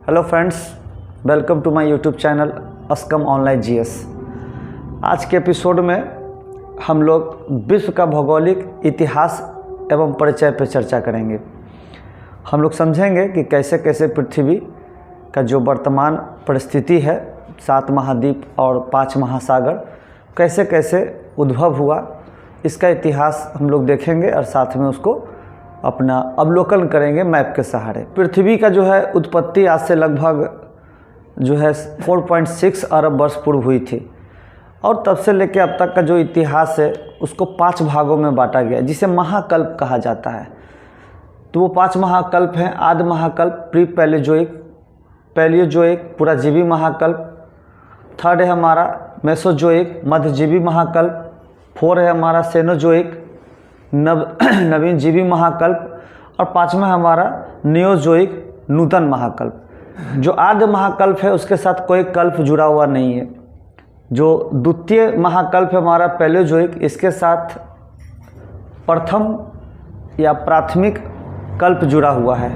Hello friends, welcome to my YouTube channel अस्कम online GS. आज के एपिसोड में हम लोग विश्व का भौगोलिक इतिहास एवं परिचय पर चर्चा करेंगे। हम लोग समझेंगे कि कैसे कैसे पृथ्वी का जो वर्तमान परिस्थिति है, 7 महाद्वीप और 5 महासागर, कैसे कैसे उद्भव हुआ, इसका इतिहास हम लोग देखेंगे और साथ में उसको अपना अवलोकन करेंगे मैप के सहारे। पृथ्वी का जो है उत्पत्ति आज से लगभग जो है 4.6 अरब वर्ष पूर्व हुई थी और तब से लेकर अब तक का जो इतिहास है उसको 5 भागों में बांटा गया, जिसे महाकल्प कहा जाता है। तो वो 5 महाकल्प हैं। आदि महाकल्प, प्री पैलियोजोइक, पैलियोजोइक, पुराजीवी महाकल्प। 3rd है हमारा मेसोजोइक, मध्यजीवी महाकल्प। 4 है हमारा सेनोजोइक, नवीन जीवी महाकल्प। और 5वां हमारा नियोजोइक, नूतन महाकल्प। जो आद्य महाकल्प है उसके साथ कोई कल्प जुड़ा हुआ नहीं है। जो द्वितीय महाकल्प है हमारा पैलियोजोइक, इसके साथ प्रथम या प्राथमिक कल्प जुड़ा हुआ है,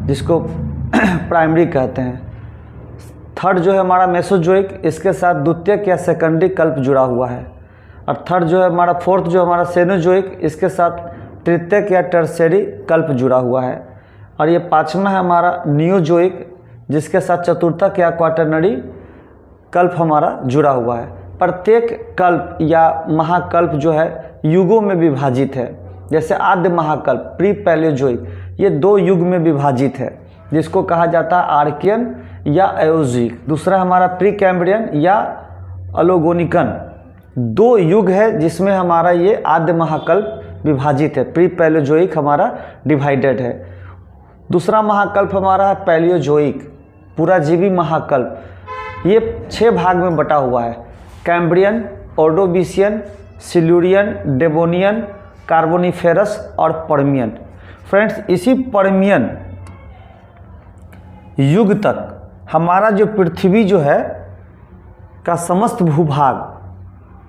जिसको प्राइमरी कहते हैं। 3rd जो है हमारा मेसोजोइक, इसके साथ द्वितीयक या सेकेंडरी कल्प जुड़ा हुआ है। और 3rd जो है हमारा 4th जो हमारा सेनोजोइक, इसके साथ तृतीयक या टर्शियरी कल्प जुड़ा हुआ है। और ये 5वां है हमारा नियोजोइक, जिसके साथ चतुर्थक या क्वाटरनरी कल्प हमारा जुड़ा हुआ है। प्रत्येक कल्प या महाकल्प जो है युगों में विभाजित है। जैसे आद्य महाकल्प प्री पैलियोजोइक, ये 2 युग में विभाजित है, जिसको कहा जाता है आर्कियन या एओजिक। दूसरा हमारा प्री कैम्ब्रियन या अलोगोनिकन। 2 युग है जिसमें हमारा ये आद्य महाकल्प विभाजित है। प्री पैलियोजोइक हमारा डिवाइडेड है। दूसरा महाकल्प हमारा है पैलियोजोइक, पुराजीवी महाकल्प। ये 6 भाग में बटा हुआ है। Cambrian, Ordovician, Silurian, Devonian, Carboniferous और पर्मियन। फ्रेंड्स, इसी पर्मियन युग तक हमारा जो पृथ्वी जो है का समस्त भूभाग,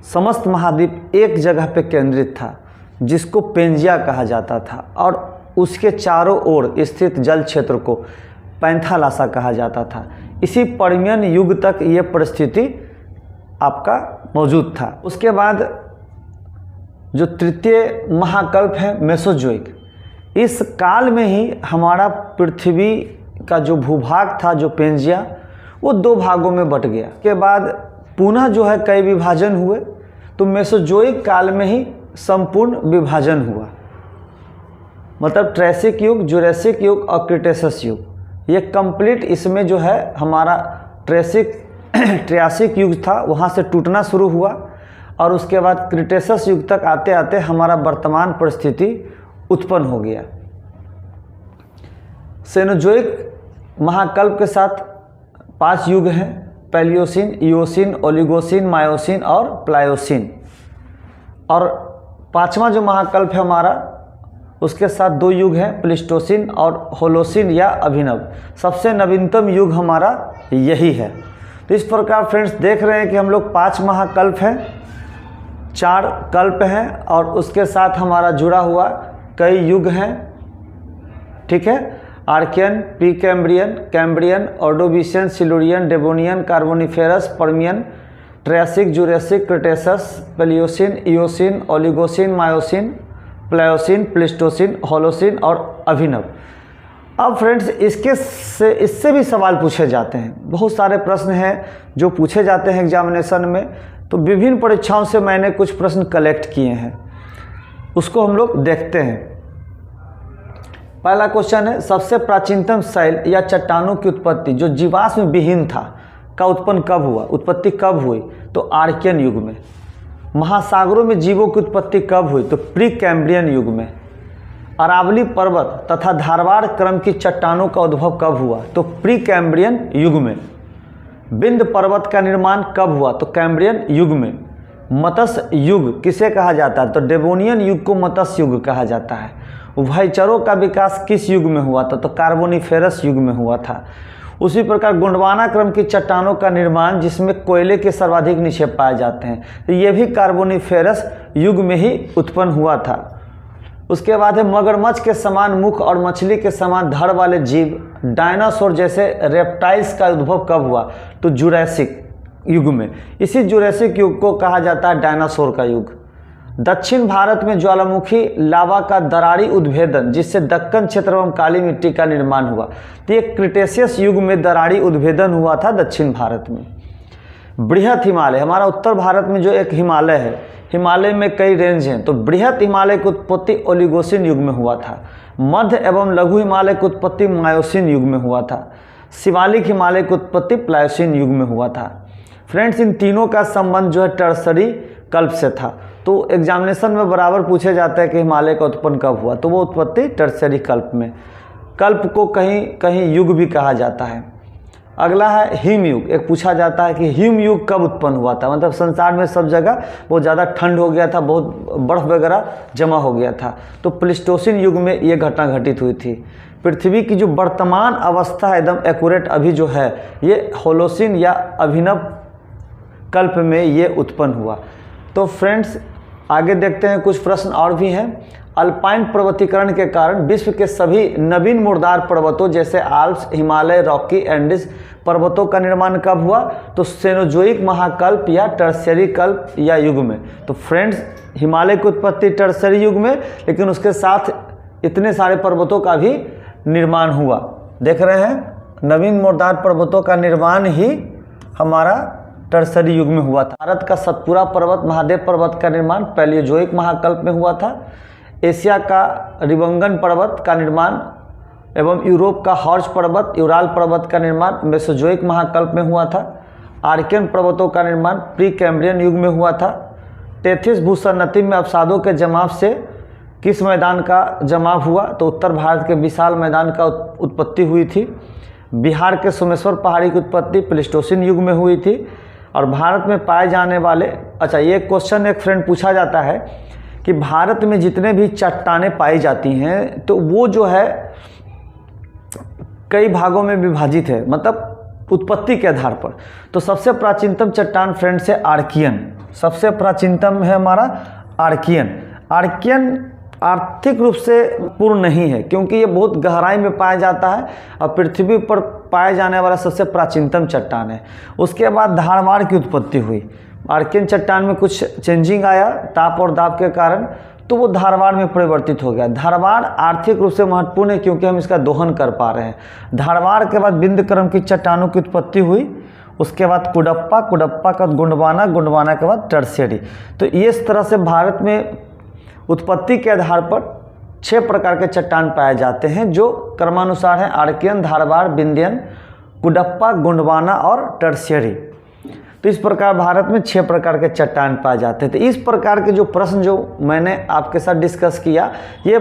समस्त महाद्वीप एक जगह पे केंद्रित था, जिसको पेंजिया कहा जाता था। और उसके चारों ओर स्थित जल क्षेत्र को पैंथालासा कहा जाता था। इसी पर्मियन युग तक ये परिस्थिति आपका मौजूद था। उसके बाद जो तृतीय महाकल्प है मेसोजोइक, इस काल में ही हमारा पृथ्वी का जो भूभाग था, जो पेंजिया, वो 2 भागों में बट गया। के बाद पुनः जो है कई विभाजन हुए, तो मेसोजोइक काल में ही संपूर्ण विभाजन हुआ। मतलब ट्रैसिक युग, जुरैसिक युग और क्रिटेशस युग, ये कंप्लीट इसमें जो है हमारा ट्रियासिक युग था, वहाँ से टूटना शुरू हुआ। और उसके बाद क्रिटेशस युग तक आते आते हमारा वर्तमान परिस्थिति उत्पन्न हो गया। सेनोजोइक महाकल्प के साथ 5 युग हैं, पैलियोसिन, इयोसिन, ओलिगोसिन, मायोसिन और प्लायोसिन। और 5वां जो महाकल्प है हमारा, उसके साथ 2 युग हैं, प्लिस्टोसिन और होलोसिन या अभिनव। सबसे नवीनतम युग हमारा यही है। तो इस प्रकार फ्रेंड्स देख रहे हैं कि हम लोग 5 महाकल्प हैं, 4 कल्प हैं और उसके साथ हमारा जुड़ा हुआ कई युग हैं। ठीक है, Archean, Precambrian, Cambrian, Ordovician, Silurian, Devonian, Carboniferous, Permian, Triassic, Jurassic, Cretaceous, Palaeocene, Eocene, Oligocene, Miocene, Pliocene, Pleistocene, Holocene और अभिनव। अब फ्रेंड्स इससे भी सवाल पूछे जाते हैं। बहुत सारे प्रश्न हैं जो पूछे जाते हैं एग्जामिनेशन में। तो विभिन्न परीक्षाओं से मैंने कुछ प्रश्न कलेक्ट किए हैं, उसको हम लोग देखते हैं। पहला क्वेश्चन है, सबसे प्राचीनतम शैल या चट्टानों की उत्पत्ति जो जीवाश्म विहीन था का उत्पन्न कब हुआ, उत्पत्ति कब हुई? तो आर्कियन युग में। महासागरों में जीवों की उत्पत्ति कब हुई? तो प्री कैम्ब्रियन युग में। अरावली पर्वत तथा धारवाड़ क्रम की चट्टानों का उद्भव कब हुआ? तो प्री कैम्ब्रियन युग में। विंध्य पर्वत का निर्माण कब हुआ? तो कैम्ब्रियन युग में। मत्स्य युग किसे कहा जाता है? तो डेवोनियन युग को मत्स्य युग कहा जाता है। उभयचरों का विकास किस युग में हुआ था? तो कार्बोनिफेरस युग में हुआ था। उसी प्रकार गोंडवाना क्रम की चट्टानों का निर्माण, जिसमें कोयले के सर्वाधिक निक्षेप पाए जाते हैं, तो ये भी कार्बोनिफेरस युग में ही उत्पन्न हुआ था। उसके बाद है मगरमच्छ के समान मुख और मछली के समान धड़ वाले जीव, डायनासोर जैसे रेप्टाइल्स का उद्भव कब हुआ? तो जुरैसिक युग में। इसी जुरैसिक युग को कहा जाता है डायनासोर का युग। दक्षिण भारत में ज्वालामुखी लावा का दरारी उद्भेदन जिससे दक्कन क्षेत्र एवं काली मिट्टी का निर्माण हुआ। तो ये क्रिटेशियस युग में दरारी उद्भेदन हुआ था दक्षिण भारत में। बृहत हिमालय, हमारा उत्तर भारत में जो एक हिमालय है, हिमालय में कई रेंज हैं, तो बृहत हिमालय की उत्पत्ति ओलिगोसिन युग में हुआ था। मध्य एवं लघु हिमालय की उत्पत्ति मायोसिन युग में हुआ था। शिवालिक हिमालय की उत्पत्ति प्लायोसिन युग में हुआ था। फ्रेंड्स, इन तीनों का संबंध जो है टर्सरी कल्प से था। तो एग्जामिनेशन में बराबर पूछे जाता है कि हिमालय का उत्पन्न कब हुआ, तो वो उत्पत्ति टर्सरी कल्प में। कल्प को कहीं कहीं युग भी कहा जाता है। अगला है हिम युग। एक पूछा जाता है कि हिम युग कब उत्पन्न हुआ था, मतलब संसार में सब जगह बहुत ज़्यादा ठंड हो गया था, बहुत बर्फ़ वगैरह जमा हो गया था, तो प्लीस्टोसिन युग में ये घटना घटित हुई थी। पृथ्वी की जो वर्तमान अवस्था है एकदम एक्यूरेट अभी जो है, ये होलोसिन या अभिनव कल्प में ये उत्पन्न हुआ। तो फ्रेंड्स, आगे देखते हैं, कुछ प्रश्न और भी हैं। अल्पाइन पर्वतीकरण के कारण विश्व के सभी नवीन मुर्दार पर्वतों जैसे आल्प्स, हिमालय, रॉकी, एंडीज पर्वतों का निर्माण कब हुआ? तो सेनोजोइक महाकल्प या टर्शियरी कल्प या युग में। तो फ्रेंड्स, हिमालय की उत्पत्ति टर्शियरी युग में, लेकिन उसके साथ इतने सारे पर्वतों का भी निर्माण हुआ। देख रहे हैं, नवीन मुर्दार पर्वतों का निर्माण ही हमारा टर्शियरी युग में हुआ था। भारत का सतपुरा पर्वत, महादेव पर्वत का निर्माण पैलियोजोइक महाकल्प में हुआ था। एशिया का रिवंगन पर्वत का निर्माण एवं यूरोप का हॉर्स पर्वत, यूराल पर्वत का निर्माण मेसोजोइक महाकल्प में हुआ था। आर्कियन पर्वतों का निर्माण प्री कैम्ब्रियन युग में हुआ था। टेथिस भूसन्नति में अवसादों के जमाव से किस मैदान का जमाव हुआ? तो उत्तर भारत के विशाल मैदान का उत्पत्ति हुई थी। बिहार के सोमेश्वर पहाड़ी की उत्पत्ति प्लीस्टोसिन युग में हुई थी। और भारत में पाए जाने वाले, अच्छा ये क्वेश्चन एक फ्रेंड पूछा जाता है कि भारत में जितने भी चट्टानें पाई जाती हैं तो वो जो है कई भागों में विभाजित है, मतलब उत्पत्ति के आधार पर। तो सबसे प्राचीनतम चट्टान फ्रेंड्स है आर्कियन। सबसे प्राचीनतम है हमारा आर्कियन। आर्कियन आर्थिक रूप से पूर्ण नहीं है क्योंकि ये बहुत गहराई में पाया जाता है और पृथ्वी पर पाए जाने वाला सबसे प्राचीनतम चट्टान है। उसके बाद धारवाड़ की उत्पत्ति हुई। आर्कियन चट्टान में कुछ चेंजिंग आया ताप और दाब के कारण, तो वो धारवाड़ में परिवर्तित हो गया। धारवाड़ आर्थिक रूप से महत्वपूर्ण है क्योंकि हम इसका दोहन कर पा रहे हैं। धारवाड़ के बाद विंध्यक्रम की चट्टानों की उत्पत्ति हुई। उसके बाद कुडप्पा, कुडप्पा का गुंडवाना, गुंडवाना के बाद टर्शियरी। तो इस तरह से भारत में उत्पत्ति के आधार पर 6 प्रकार के चट्टान पाए जाते हैं जो क्रमानुसार हैं आर्कियन, धारवाड़, विंध्यन, कुडप्पा, गुंडवाना और टर्शियरी। तो इस प्रकार भारत में 6 प्रकार के चट्टान पाए जाते हैं। तो इस प्रकार के जो प्रश्न जो मैंने आपके साथ डिस्कस किया, ये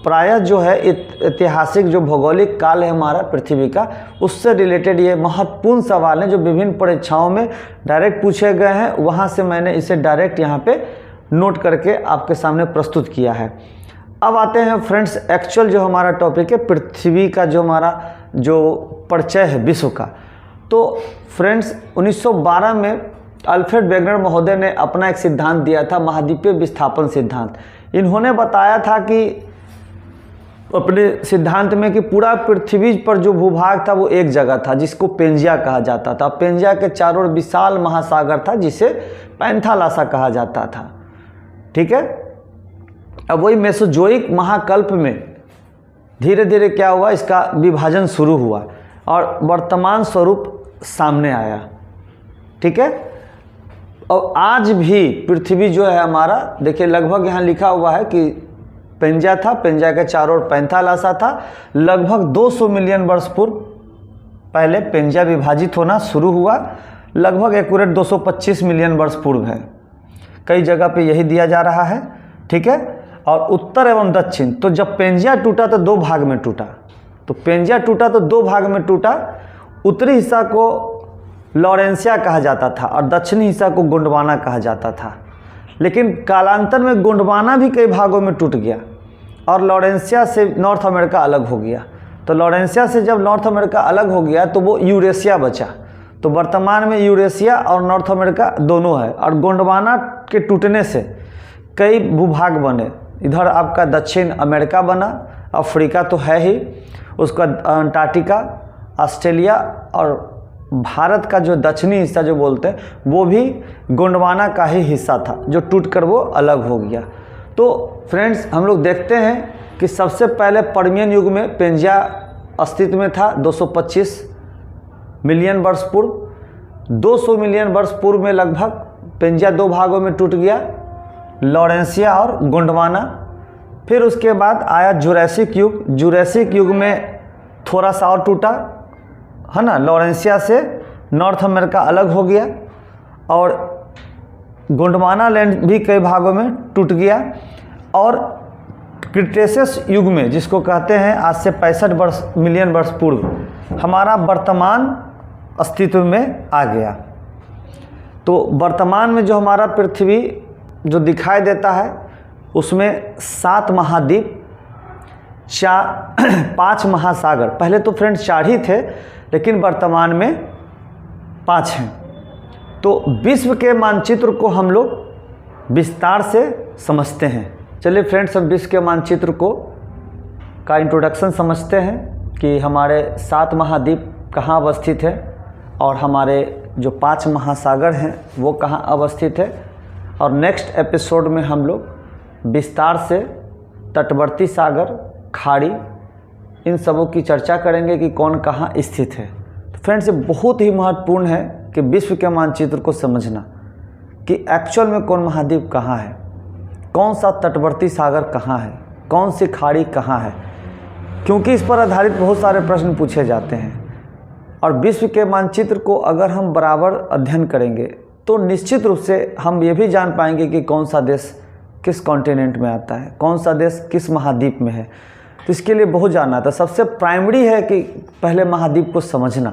प्रायः जो है ऐतिहासिक जो भौगोलिक काल है हमारा पृथ्वी का, उससे रिलेटेड ये महत्वपूर्ण सवाल हैं जो विभिन्न परीक्षाओं में डायरेक्ट पूछे गए हैं। वहाँ से मैंने इसे डायरेक्ट यहाँ पे नोट करके आपके सामने प्रस्तुत किया है। अब आते हैं फ्रेंड्स, एक्चुअल जो हमारा टॉपिक है पृथ्वी का, जो हमारा जो परिचय है विश्व का। तो फ्रेंड्स, 1912 में अल्फ्रेड वेगनर महोदय ने अपना एक सिद्धांत दिया था, महाद्वीपीय विस्थापन सिद्धांत। इन्होंने बताया था कि अपने सिद्धांत में कि पूरा पृथ्वी पर जो भूभाग था वो एक जगह था जिसको पेंजिया कहा जाता था। पेंजिया के चारों ओर विशाल महासागर था जिसे पैंथालासा कहा जाता था। ठीक है। अब वही मेसोजोइक महाकल्प में धीरे धीरे क्या हुआ, इसका विभाजन शुरू हुआ और वर्तमान स्वरूप सामने आया। ठीक है। और आज भी पृथ्वी जो है हमारा, देखिए लगभग यहाँ लिखा हुआ है कि पेंजिया था, पेंजिया के चारों ओर पैंथालासा था। लगभग 200 मिलियन वर्ष पूर्व पहले पेंजिया विभाजित होना शुरू हुआ। लगभग एक्यूरेट 225 मिलियन वर्ष पूर्व है। कई जगह पे यही दिया जा रहा है। ठीक है। और उत्तर एवं दक्षिण, तो जब पेंजिया टूटा तो 2 भाग में टूटा। तो पेंजिया टूटा तो 2 भाग में टूटा। उत्तरी हिस्सा को लॉरेंसिया कहा जाता था और दक्षिणी हिस्सा को गोंडवाना कहा जाता था। लेकिन कालांतर में गोंडवाना भी कई भागों में टूट गया और लॉरेंसिया से नॉर्थ अमेरिका अलग हो गया। तो लॉरेंसिया से जब नॉर्थ अमेरिका अलग हो गया तो वो यूरेशिया बचा। तो वर्तमान में यूरेशिया और नॉर्थ अमेरिका दोनों है। और गोंडवाना के टूटने से कई भूभाग बने। इधर आपका दक्षिण अमेरिका बना, अफ्रीका तो है ही, उसका अंटार्कटिका, ऑस्ट्रेलिया और भारत का जो दक्षिणी हिस्सा जो बोलते हैं वो भी गोंडवाना का ही हिस्सा था, जो टूटकर वो अलग हो गया। तो फ्रेंड्स, हम लोग देखते हैं कि सबसे पहले पर्मियन युग में पेंजिया अस्तित्व में था 225 मिलियन वर्ष पूर्व। 200 मिलियन वर्ष पूर्व में लगभग पेंजिया दो भागों में टूट गया, लॉरेंसिया और गोंडवाना। फिर उसके बाद आया जुरैसिक युग। जुरैसिक युग में थोड़ा सा और टूटा, है ना, लॉरेंसिया से नॉर्थ अमेरिका अलग हो गया और गोंडवाना लैंड भी कई भागों में टूट गया। और क्रिटेशियस युग में, जिसको कहते हैं आज से 65 मिलियन वर्ष पूर्व, हमारा वर्तमान अस्तित्व में आ गया। तो वर्तमान में जो हमारा पृथ्वी जो दिखाई देता है उसमें 7 महाद्वीप, 5 महासागर, पहले तो फ्रेंड्स 4 ही थे लेकिन वर्तमान में 5 हैं। तो विश्व के मानचित्र को हम लोग विस्तार से समझते हैं। चलिए फ्रेंड्स, हम विश्व के मानचित्र को का इंट्रोडक्शन समझते हैं कि हमारे 7 महाद्वीप कहाँ अवस्थित है और हमारे जो 5 महासागर हैं वो कहाँ अवस्थित है। और नेक्स्ट एपिसोड में हम लोग विस्तार से तटवर्ती सागर, खाड़ी, इन सबों की चर्चा करेंगे कि कौन कहाँ स्थित है। तो फ्रेंड्स, ये बहुत ही महत्वपूर्ण है कि विश्व के मानचित्र को समझना कि एक्चुअल में कौन महाद्वीप कहाँ है, कौन सा तटवर्ती सागर कहाँ है, कौन सी खाड़ी कहाँ है, क्योंकि इस पर आधारित बहुत सारे प्रश्न पूछे जाते हैं। और विश्व के मानचित्र को अगर हम बराबर अध्ययन करेंगे तो निश्चित रूप से हम ये भी जान पाएंगे कि कौन सा देश किस कॉन्टिनेंट में आता है, कौन सा देश किस महाद्वीप में है। तो इसके लिए बहुत जानना था। सबसे प्राइमरी है कि पहले महाद्वीप को समझना।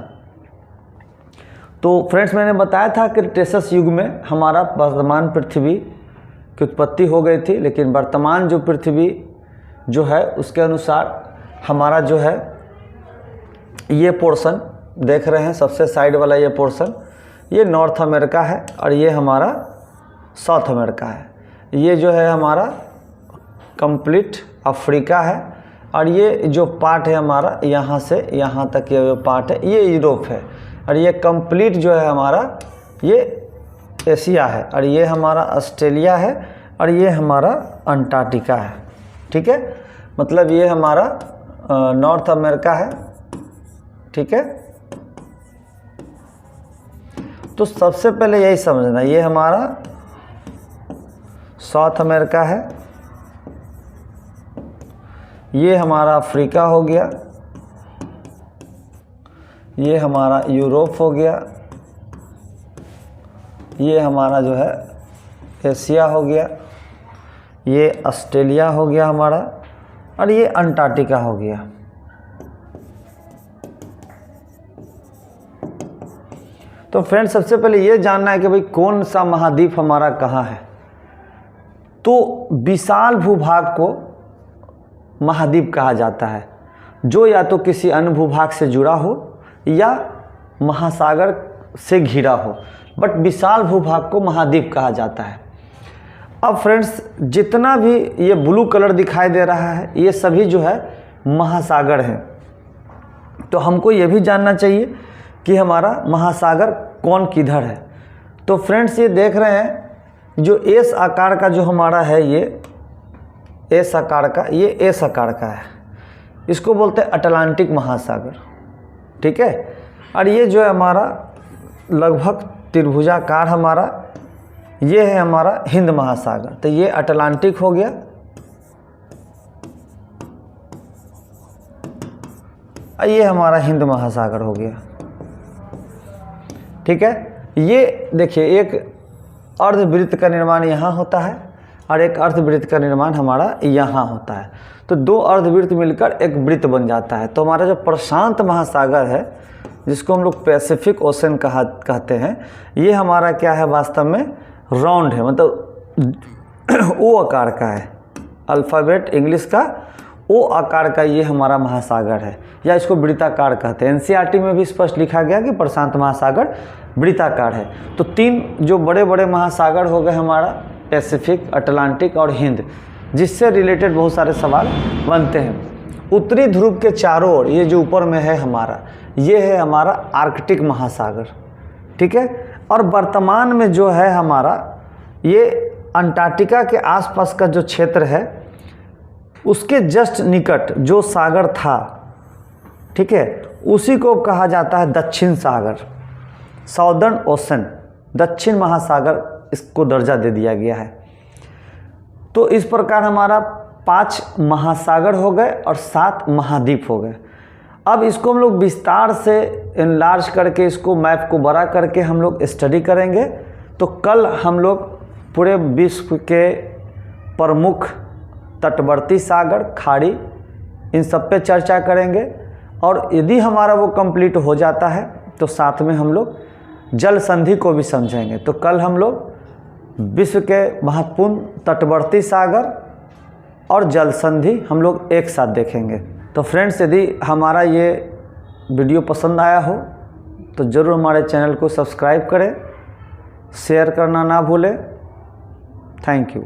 तो फ्रेंड्स, मैंने बताया था कि क्रिटेशियस युग में हमारा वर्तमान पृथ्वी की उत्पत्ति हो गई थी, लेकिन वर्तमान जो पृथ्वी जो है उसके अनुसार हमारा जो है ये पोर्शन देख रहे हैं, सबसे साइड वाला ये पोर्शन, ये नॉर्थ अमेरिका है और ये हमारा साउथ अमेरिका है। ये जो है हमारा कंप्लीट अफ्रीका है और ये जो पार्ट है हमारा यहाँ से यहाँ तक ये जो पार्ट है ये यूरोप है और ये कंप्लीट जो है हमारा ये एशिया है और ये हमारा ऑस्ट्रेलिया है और ये हमारा अंटार्कटिका है। ठीक है, मतलब ये हमारा नॉर्थ अमेरिका है। ठीक है, तो सबसे पहले यही समझना, ये हमारा साउथ अमेरिका है, ये हमारा अफ्रीका हो गया, ये हमारा यूरोप हो गया, ये हमारा जो है एशिया हो गया, ये ऑस्ट्रेलिया हो गया हमारा और ये अंटार्कटिका हो गया। तो फ्रेंड्स, सबसे पहले ये जानना है कि भाई कौन सा महाद्वीप हमारा कहाँ है। तो विशाल भूभाग को महाद्वीप कहा जाता है, जो या तो किसी अन्य भूभाग से जुड़ा हो या महासागर से घिरा हो, बट विशाल भूभाग को महाद्वीप कहा जाता है। अब फ्रेंड्स, जितना भी ये ब्लू कलर दिखाई दे रहा है ये सभी जो है महासागर हैं। तो हमको ये भी जानना चाहिए कि हमारा महासागर कौन किधर है। तो फ्रेंड्स, ये देख रहे हैं जो एस आकार का जो हमारा है, ये एस आकार का, ये एस आकार का है, इसको बोलते हैं अटलांटिक महासागर। ठीक है, और ये जो है हमारा लगभग त्रिभुजाकार हमारा, ये है हमारा हिंद महासागर। तो ये अटलांटिक हो गया, और ये हमारा हिंद महासागर हो गया। ठीक है, ये देखिए एक अर्धवृत्त का निर्माण यहाँ होता है और एक अर्धवृत्त का निर्माण हमारा यहाँ होता है। तो 2 अर्धवृत्त मिलकर एक वृत्त बन जाता है। तो हमारा जो प्रशांत महासागर है, जिसको हम लोग पैसिफिक ओशन कहते हैं, ये हमारा क्या है, वास्तव में राउंड है, मतलब ओ आकार का है, अल्फ़ाबेट इंग्लिश का ओ आकार का ये हमारा महासागर है, या इसको वृत्ताकार कहते हैं। एनसीईआरटी में भी स्पष्ट लिखा गया कि प्रशांत महासागर वृत्ताकार है। तो 3 जो बड़े बड़े महासागर हो गए हमारा, पैसिफिक, अटलांटिक और हिंद, जिससे रिलेटेड बहुत सारे सवाल बनते हैं। उत्तरी ध्रुव के चारों ओर, ये जो ऊपर में है हमारा, ये है हमारा आर्कटिक महासागर, ठीक है। और वर्तमान में जो है हमारा ये अंटार्कटिका के आसपास का जो क्षेत्र है उसके जस्ट निकट जो सागर था, ठीक है, उसी को कहा जाता है दक्षिण सागर, साउदर्न ओशन, दक्षिण महासागर इसको दर्जा दे दिया गया है। तो इस प्रकार हमारा 5 महासागर हो गए और 7 महाद्वीप हो गए। अब इसको हम लोग विस्तार से इनलार्ज करके, इसको मैप को बड़ा करके हम लोग स्टडी करेंगे। तो कल हम लोग पूरे विश्व के प्रमुख तटवर्ती सागर, खाड़ी, इन सब पे चर्चा करेंगे। और यदि हमारा वो कंप्लीट हो जाता है तो साथ में हम लोग जल संधि को भी समझेंगे। तो कल हम लोग विश्व के महत्वपूर्ण तटवर्ती सागर और जल संधि हम लोग एक साथ देखेंगे। तो फ्रेंड्स, यदि हमारा ये वीडियो पसंद आया हो तो ज़रूर हमारे चैनल को सब्सक्राइब करें, शेयर करना ना भूलें। Thank you.